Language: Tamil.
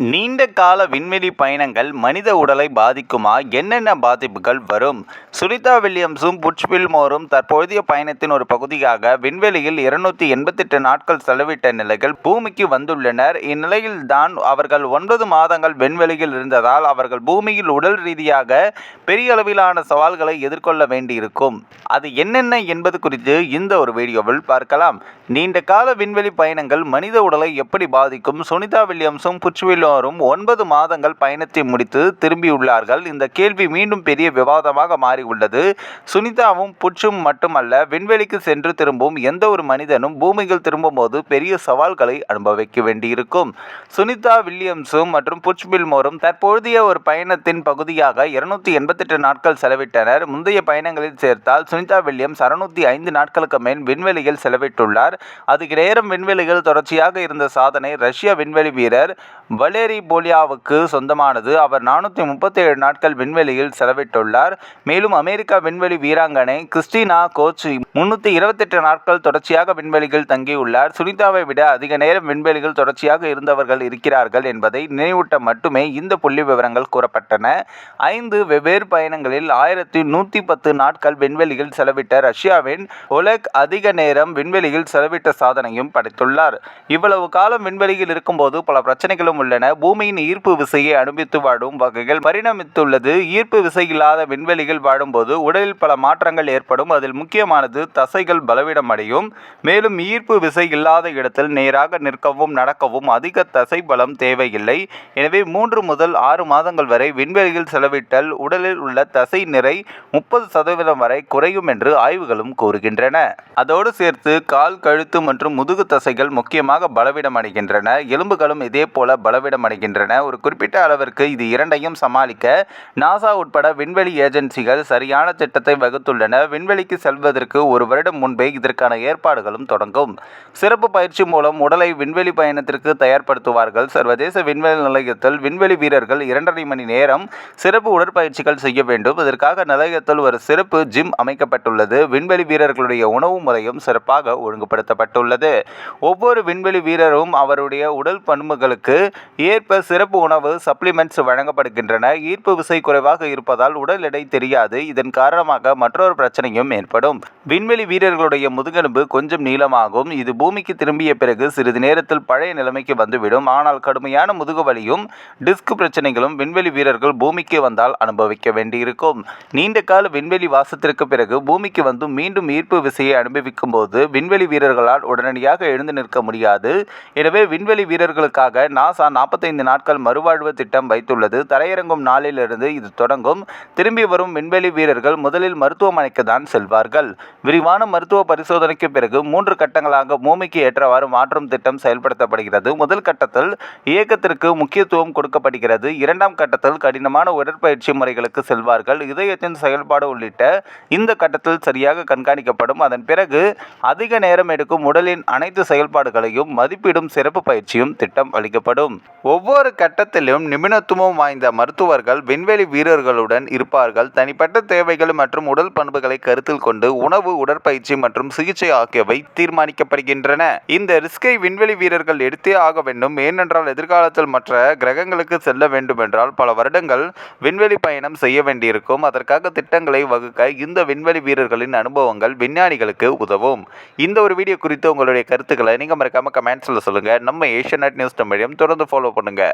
நீண்ட கால விண்வெளி பயணங்கள் மனித உடலை பாதிக்குமா? என்னென்ன பாதிப்புகள் வரும்? சுனிதா வில்லியம்ஸும் புட்ச் வில்மோரும் தற்போதைய பயணத்தின் ஒரு பகுதியாக விண்வெளியில் 288 நாட்கள் செலவிட்ட நிலையில் பூமிக்கு வந்துள்ளனர். இந்நிலையில் தான் அவர்கள் 9 மாதங்கள் விண்வெளியில் இருந்ததால் அவர்கள் பூமியில் உடல் ரீதியாக பெரிய அளவிலான சவால்களை எதிர்கொள்ள வேண்டியிருக்கும். அது என்னென்ன என்பது குறித்து இந்த ஒரு வீடியோவில் பார்க்கலாம். நீண்ட கால விண்வெளி பயணங்கள் மனித உடலை எப்படி பாதிக்கும்? சுனிதா வில்லியம்ஸும் புட்ச் வில்மோரும் 9 மாதங்கள் பயணத்தை முடித்து திரும்பியுள்ளார்கள். இந்த கேள்வி மீண்டும் பெரிய விவாதமாக மாறியுள்ளது. சுனிதாவும் புட்சும் மட்டுமல்ல, விண்வெளிக்கு சென்று திரும்பும் எந்த ஒரு மனிதனும் பூமியில் திரும்பும்போது பெரிய சவால்களை அனுபவிக்க வேண்டியிருக்கும். சுனிதா வில்லியம்ஸும் மற்றும் புட்ச் வில்மோரும் தற்போதைய ஒரு பயணத்தின் பகுதியாக 288 நாட்கள் செலவிட்டனர். முந்தைய பயணங்களில் சேர்த்தால் சுனிதா வில்லியம்ஸ் 605 நாட்களுக்கு மேல் விண்வெளியில் செலவிட்டுள்ளார். அதிக நேரம் விண்வெளியில் தொடர்ச்சியாக இருந்த சாதனை ரஷ்ய விண்வெளி வீரர் வலேரி போலியாவுக்கு சொந்தமானது. அவர் 437 நாட்கள் விண்வெளியில் செலவிட்டுள்ளார். மேலும் அமெரிக்கா விண்வெளி வீராங்கனை கிறிஸ்டினா கோச் 328 நாட்கள் தொடர்ச்சியாக விண்வெளியில் தங்கியுள்ளார். சுனிதாவை விட அதிக நேரம் விண்வெளியில் தொடர்ச்சியாக இருந்தவர்கள் இருக்கிறார்கள் என்பதை நினைவூட்ட மட்டுமே இந்த புள்ளி விவரங்கள் கூறப்பட்டன. 5 வெவ்வேறு பயணங்களில் 1110 நாட்கள் விண்வெளியில் செலவிட்ட ரஷ்யாவின் ஒலெக் அதிக நேரம் விண்வெளியில் செலவிட்ட சாதனையும் படைத்துள்ளார். இவ்வளவு காலம் விண்வெளியில் இருக்கும்போது பல பிரச்சனைகளும் உள்ளன. பூமியின் ஈர்ப்பு விசையை அனுபவித்து வாழும் வகைகள் பரிணமித்துள்ளது. ஈர்ப்பு விசை இல்லாத விண்வெளியில் வாழும்போது உடலில் பல மாற்றங்கள் ஏற்படும். அதில் முக்கியமானது தசைகள் பலவீனமடையும். மேலும் ஈர்ப்பு விசை இல்லாத இடத்தில் நேராக நிற்கவும் நடக்கவும் அதிக தசை பலம் தேவையில்லை. எனவே 3 முதல் 6 மாதங்கள் வரை விண்வெளியில் செலவிட்டால் உடலில் உள்ள தசை நிறை 30% வரை குறையும் என்று ஆய்வுகளும் கூறுகின்றன. அதோடு சேர்த்து கால், கழுத்து மற்றும் முதுகு தசைகள் முக்கியமாக பலவீனமடைகின்றன. எலும்புகளும் இதே போல பலவீனமடைகின்றன. ஒரு குறிப்பிட்ட அளவிற்கு இது இரண்டையும் சமாளிக்க நாசா உட்பட விண்வெளி ஏஜென்சிகள் சரியான திட்டத்தை வகுத்துள்ளன. விண்வெளிக்கு செல்வதற்கு 1 வருடம் முன்பே இதற்கான ஏற்பாடுகளும் தொடங்கும். சிறப்பு பயிற்சி மூலம் உடலை விண்வெளி பயணத்திற்கு தயார்படுத்துவார்கள். சர்வதேச விண்வெளி நிலையத்தில் விண்வெளி வீரர்கள் 2.5 மணி நேரம் சிறப்பு உடற்பயிற்சிகள் செய்ய வேண்டும். இதற்காக நிலையத்தில் ஒரு சிறப்பு ஜிம் அமைக்கப்பட்டுள்ளது. விண்வெளி வீரர்களுடைய உணவு முறையும் சிறப்பாக ஒழுங்குபடுத்தப்பட்டுள்ளது. ஒவ்வொரு விண்வெளி வீரரும் அவருடைய உடல் பண்புகளுக்கு ஏற்ப சிறப்பு உணவு சப்ளிமெண்ட்ஸ் வழங்கப்படுகின்றன. ஈர்ப்பு விசை குறைவாக இருப்பதால் உடல் எடை தெரியாது. இதன் காரணமாக மற்றொரு பிரச்சனையும் ஏற்படும். விண்வெளி வீரர்களுடைய முதுகெலும்பு கொஞ்சம் நீளமாகும். இது பூமிக்கு திரும்பிய பிறகு சிறிது நேரத்தில் பழைய நிலைமைக்கு வந்துவிடும். ஆனால் கடுமையான முதுகு வலியும் டிஸ்க் பிரச்சனைகளும் விண்வெளி வீரர்கள் பூமிக்கு வந்தால் அனுபவிக்க வேண்டியிருக்கும். நீண்ட கால விண்வெளி வாசத்திற்கு பிறகு பூமிக்கு வந்து மீண்டும் ஈர்ப்பு விசையை அனுபவிக்கும் போது விண்வெளி வீரர்களால் உடனடியாக எழுந்து நிற்க முடியாது. எனவே விண்வெளி வீரர்களுக்காக நாசா 45 நாட்கள் மறுவாழ்வு திட்டம் வைத்துள்ளது. தரையிறங்கும் நாளிலிருந்து இது தொடங்கும். திரும்பி வரும் விண்வெளி வீரர்கள் முதலில் மருத்துவமனைக்கு தான் செல்வார்கள். விரிவான மருத்துவ பரிசோதனைக்கு பிறகு 3 கட்டங்களாக பூமிக்கு ஏற்றவாறு மாற்றும் திட்டம் செயல்படுத்தப்படுகிறது. முதல் கட்டத்தில் இயக்கத்திற்கு முக்கியத்துவம் கொடுக்கப்படுகிறது. 2ஆம் கட்டத்தில் கடினமான உடற்பயிற்சி முறைகளுக்கு செல்வார்கள். இதயத்தின் செயல்பாடு உள்ளிட்ட இந்த கட்டத்தில் சரியாக கண்காணிக்கப்படும். அதன் பிறகு அதிக நேரம் எடுக்கும் உடலின் அனைத்து செயல்பாடுகளையும் மதிப்பிடும் சிறப்பு பயிற்சியும் திட்டம் அளிக்கப்படும். ஒவ்வொரு கட்டத்திலும் நிபுணத்துவம் வாய்ந்த மருத்துவர்கள் விண்வெளி வீரர்களுடன் இருப்பார்கள். தனிப்பட்ட தேவைகள் மற்றும் உடல் பண்புகளை கருத்தில் கொண்டு உணவு, உடற்பயிற்சி மற்றும் சிகிச்சை ஆகியவை தீர்மானிக்கப்படுகின்றன. இந்த ரிஸ்கை விண்வெளி வீரர்கள் எடுத்தே ஆக வேண்டும். ஏனென்றால் எதிர்காலத்தில் மற்ற கிரகங்களுக்கு செல்ல வேண்டுமென்றால் பல வருடங்கள் விண்வெளி பயணம் செய்ய வேண்டியிருக்கும். அதற்காக திட்டங்களை வகுக்க இந்த விண்வெளி வீரர்களின் அனுபவங்கள் விஞ்ஞானிகளுக்கு உதவும். இந்த ஒரு வீடியோ குறித்து உங்களுடைய கருத்துக்களை நீங்க மறக்காம கமெண்ட்ஸ்ல சொல்லுங்க. நம்ம ஏஷியா நெட் நியூஸ் தமிழையும் தொடர்ந்து ஃபாலோ பண்ணுங்க.